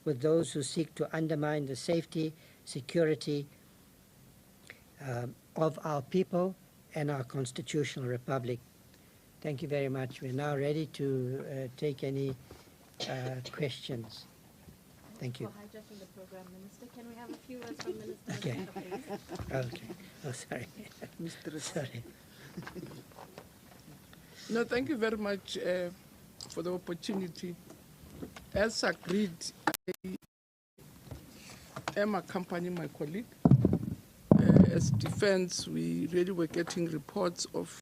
with those who seek to undermine the safety, security of our people and our constitutional republic. Thank you very much. We're now ready to take any questions. Thank you. For hijacking the program, Minister, can we have a few words from Minister? Okay. Jacinta, Okay. Oh, sorry. Sorry. No, thank you very much for the opportunity. As agreed, I am accompanying my colleague. As defense, we really were getting reports of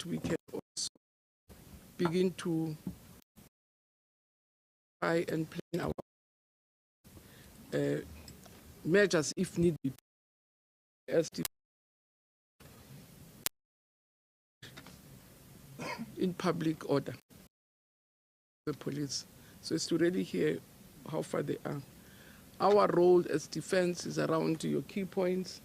we can also begin to try and plan our measures if needed. As in public order, the police. So it's to really hear how far they are. Our role as defense is around your key points,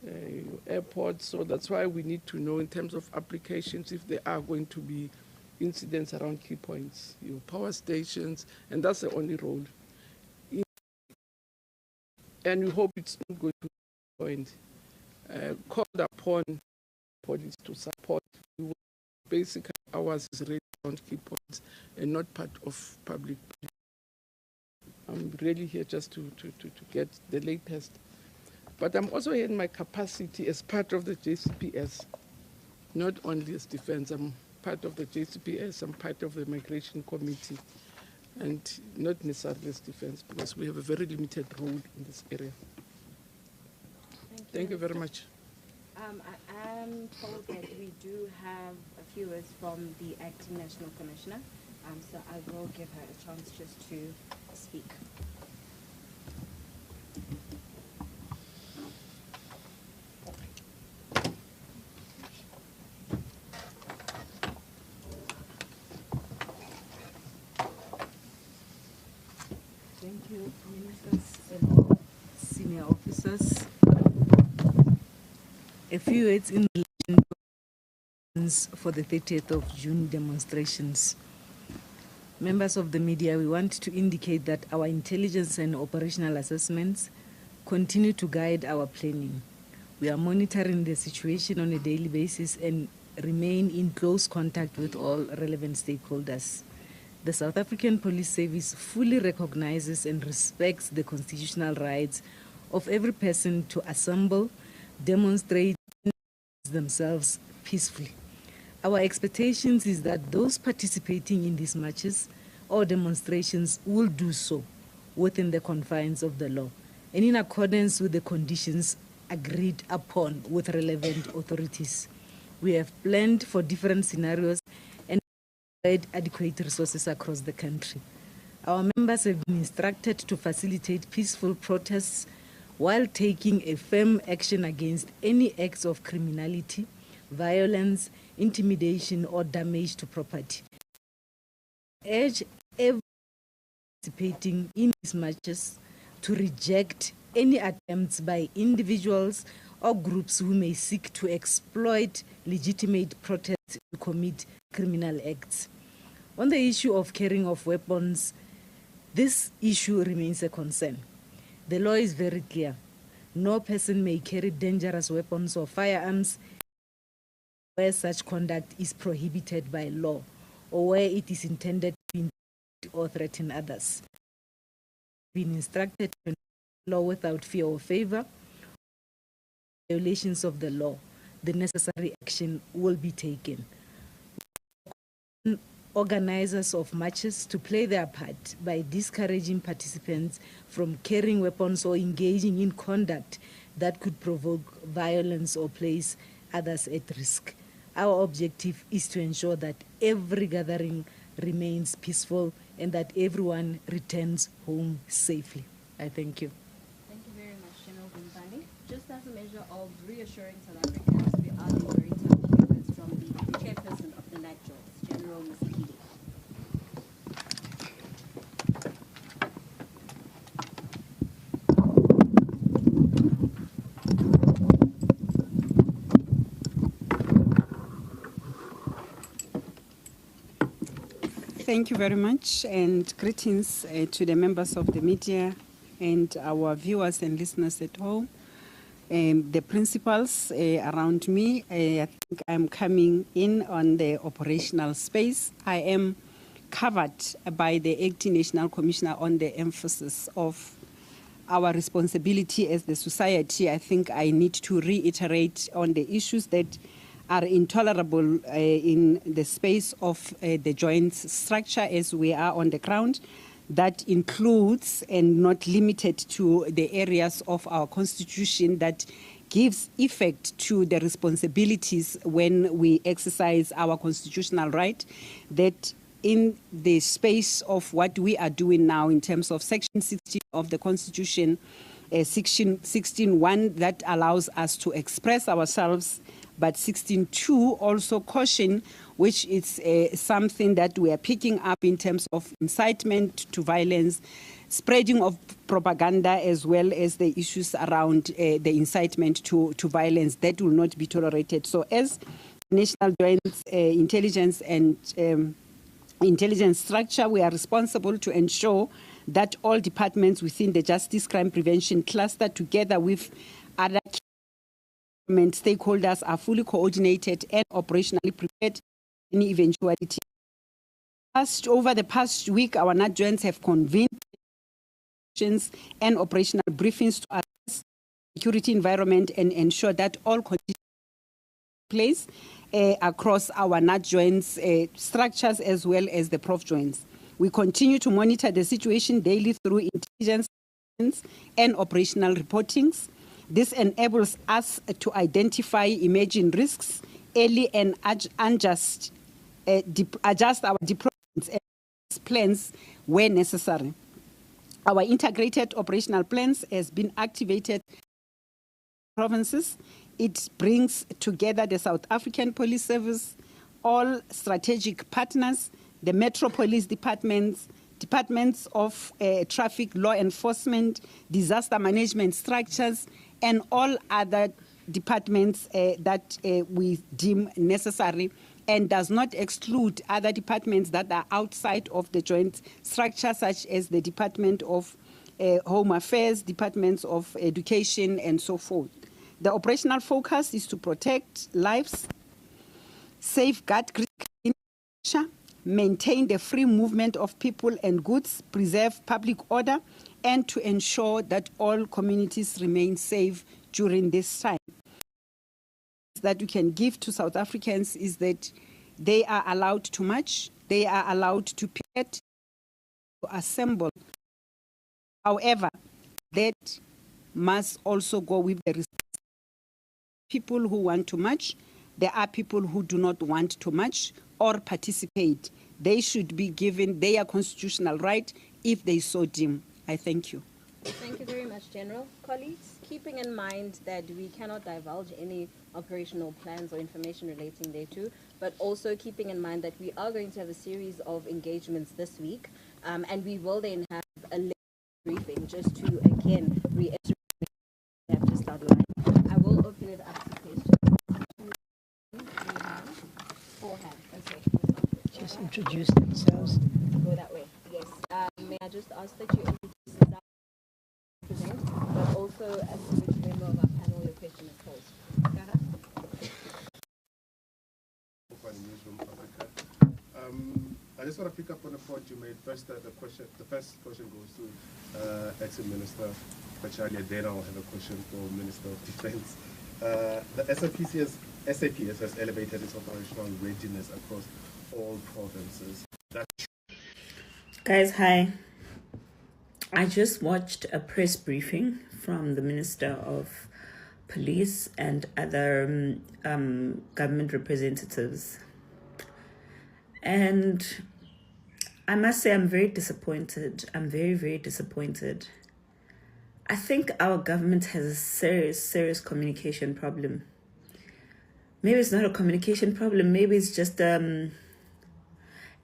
your airports, so that's why we need to know in terms of applications if there are going to be incidents around key points, your power stations, and that's the only role. And we hope it's not going to be point. Called upon police to support. Basically, ours is really around key points and not part of public. I'm really here just to get the latest. But I'm also here in my capacity as part of the JCPS, not only as defense. I'm part of the JCPS, I'm part of the Migration Committee, and not necessarily as defense, because we have a very limited role in this area. Thank you very much. I am told that we do have a few words from the Acting National Commissioner, so I will give her a chance just to speak. Thank you, ministers and senior officers. A few words in relation to for the 30th of June demonstrations. Members of the media, we want to indicate that our intelligence and operational assessments continue to guide our planning. We are monitoring the situation on a daily basis and remain in close contact with all relevant stakeholders. The South African Police Service fully recognizes and respects the constitutional rights of every person to assemble, demonstrate themselves peacefully. Our expectations is that those participating in these marches or demonstrations will do so within the confines of the law and in accordance with the conditions agreed upon with relevant authorities. We have planned for different scenarios and provide adequate resources across the country. Our members have been instructed to facilitate peaceful protests while taking a firm action against any acts of criminality, violence, intimidation, or damage to property. I urge everyone participating in these marches to reject any attempts by individuals or groups who may seek to exploit legitimate protests to commit criminal acts. On the issue of carrying of weapons, this issue remains a concern. The law is very clear. No person may carry dangerous weapons or firearms where such conduct is prohibited by law or where it is intended to intimidate or threaten others. Been instructed to law without fear or favor. Violations of the law, the necessary action will be taken. Organizers of marches to play their part by discouraging participants from carrying weapons or engaging in conduct that could provoke violence or place others at risk. Our objective is to ensure that every gathering remains peaceful and that everyone returns home safely. I thank you. Thank you very much, General Gumbani. Just as a measure of reassuring South Africans, we are delivering some keywords from the chairperson of the NACJOs, General Musikili. Thank you very much, and greetings to the members of the media and our viewers and listeners at home. The principals around me, I think I'm coming in on the operational space. I am covered by the Acting National Commissioner on the emphasis of our responsibility as the society. I think I need to reiterate on the issues that are intolerable in the space of the joint structure as we are on the ground. That includes and not limited to the areas of our constitution that gives effect to the responsibilities when we exercise our constitutional right, that in the space of what we are doing now in terms of Section 16 of the Constitution, Section 16.1 that allows us to express ourselves, but 16.2 also caution, which is something that we are picking up in terms of incitement to violence, spreading of propaganda, as well as the issues around the incitement to violence that will not be tolerated. So as National Joint Intelligence and Intelligence Structure, we are responsible to ensure that all departments within the Justice Crime Prevention Cluster, together with other stakeholders, are fully coordinated and operationally prepared for any eventuality. Over the past week, our NAT have convened and operational briefings to address the security environment and ensure that all conditions are in place across our NAT joints structures as well as the prof joints. We continue to monitor the situation daily through intelligence and operational reportings. This enables us to identify emerging risks early and adjust our deployments and plans where necessary. Our integrated operational plans has been activated in provinces. It brings together the South African Police Service, all strategic partners, the Metro Police departments of traffic law enforcement, disaster management structures, and all other departments that we deem necessary, and does not exclude other departments that are outside of the joint structure, such as the Department of Home Affairs, departments of education, and so forth. The operational focus is to protect lives, safeguard critical infrastructure, maintain the free movement of people and goods, preserve public order, and to ensure that all communities remain safe during this time. That we can give to South Africans is that they are allowed to march, they are allowed to picket, to assemble. However, that must also go with the people who want to march. There are people who do not want to march or participate. They should be given their constitutional right if they so deem. I thank you. Thank you very much, General. Colleagues, keeping in mind that we cannot divulge any operational plans or information relating thereto, but also keeping in mind that we are going to have a series of engagements this week, and we will then have a briefing just to, again, reiterate what we have just outlined. I will open it up to questions. Okay. Just introduce themselves. Go that way. Yes. May I just ask that you introduce yourself, present, but also as to which member of our panel your question is posed. I just want to pick up on the point you made first. The first question goes to Acting Minister Pachalia. Then I'll have a question for Minister of Defence. The SAPS has elevated its operational readiness across all provinces. Guys, hi. I just watched a press briefing from the Minister of Police and other government representatives. And I must say I'm very disappointed. I'm very, very disappointed. I think our government has a serious communication problem. Maybe it's not a communication problem. Maybe it's just an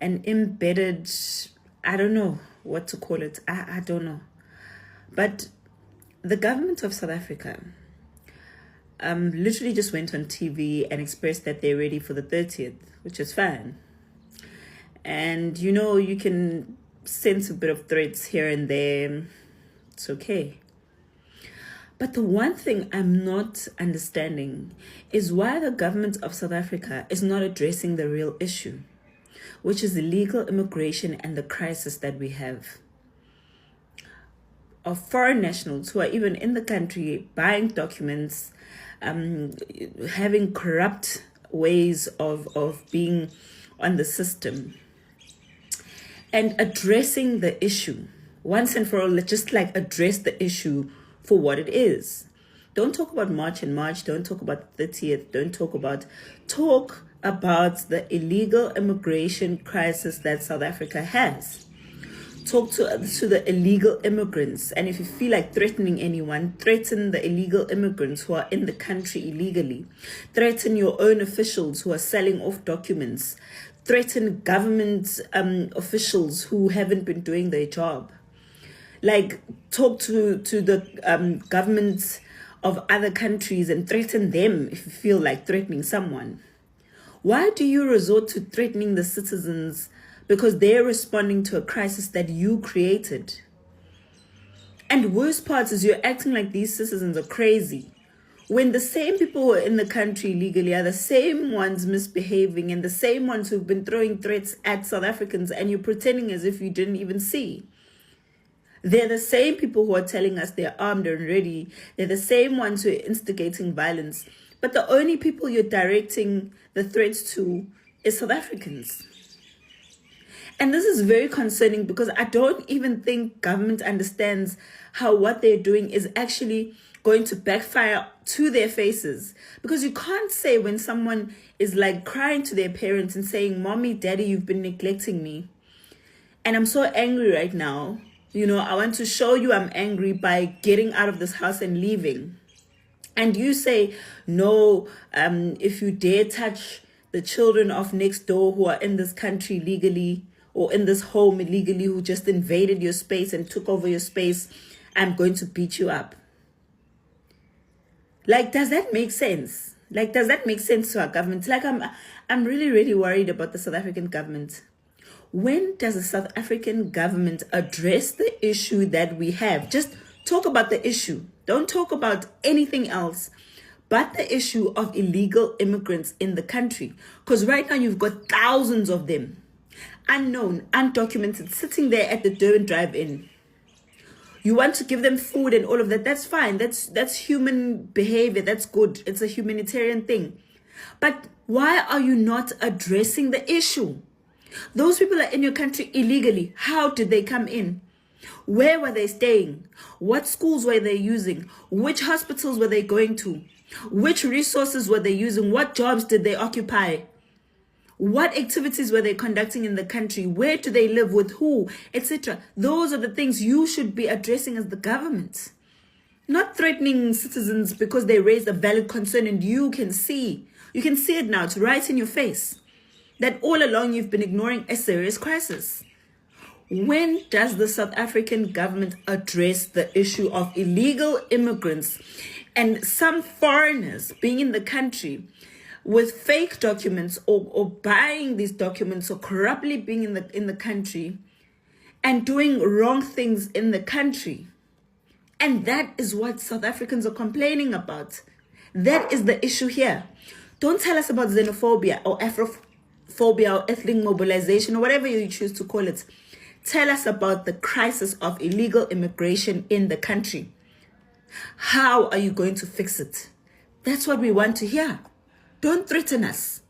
embedded, I don't know what to call it. I don't know. But the government of South Africa literally just went on TV and expressed that they're ready for the 30th, which is fine. And you can sense a bit of threats here and there. It's okay. But the one thing I'm not understanding is why the government of South Africa is not addressing the real issue, which is illegal immigration and the crisis that we have of foreign nationals who are even in the country buying documents, having corrupt ways of being on the system, and addressing the issue once and for all. Let's just address the issue for what it is. Don't talk about March and March. Don't talk about the 30th. Talk about the illegal immigration crisis that South Africa has. Talk to the illegal immigrants. And if you feel like threatening anyone, threaten the illegal immigrants who are in the country illegally. Threaten your own officials who are selling off documents. Threaten government officials who haven't been doing their job. Talk to the governments of other countries and threaten them if you feel like threatening someone. Why do you resort to threatening the citizens because they're responding to a crisis that you created? And worst part is you're acting like these citizens are crazy, when the same people who are in the country illegally are the same ones misbehaving and the same ones who've been throwing threats at South Africans, and you're pretending as if you didn't even see. They're the same people who are telling us they're armed and ready. They're the same ones who are instigating violence. But the only people you're directing the threats to is South Africans. And this is very concerning because I don't even think government understands how what they're doing is actually going to backfire to their faces. Because you can't say when someone is crying to their parents and saying, "Mommy, Daddy, you've been neglecting me. And I'm so angry right now. I want to show you I'm angry by getting out of this house and leaving." And you say, "No, if you dare touch the children of next door who are in this country legally or in this home illegally, who just invaded your space and took over your space, I'm going to beat you up." Does that make sense? Does that make sense to our government? I'm really, really worried about the South African government. When does the South African government address the issue that we have? Just talk about the issue. Don't talk about anything else but the issue of illegal immigrants in the country. Because right now you've got thousands of them, unknown, undocumented, sitting there at the Durban drive-in. You want to give them food and all of that. That's fine. That's human behavior. That's good. It's a humanitarian thing. But why are you not addressing the issue? Those people are in your country illegally. How did they come in? Where were they staying? What schools were they using? Which hospitals were they going to? Which resources were they using? What jobs did they occupy? What activities were they conducting in the country? Where do they live, with who, etc.? Those are the things you should be addressing as the government. Not threatening citizens because they raised a valid concern and you can see. You can see it now. It's right in your face. That all along you've been ignoring a serious crisis. When does the South African government address the issue of illegal immigrants and some foreigners being in the country with fake documents or buying these documents or corruptly being in the country and doing wrong things in the country? And that is what South Africans are complaining about. That is the issue here. Don't tell us about xenophobia or Afrophobia or ethnic mobilization or whatever you choose to call it. Tell us about the crisis of illegal immigration in the country. How are you going to fix it? That's what we want to hear. Don't threaten us.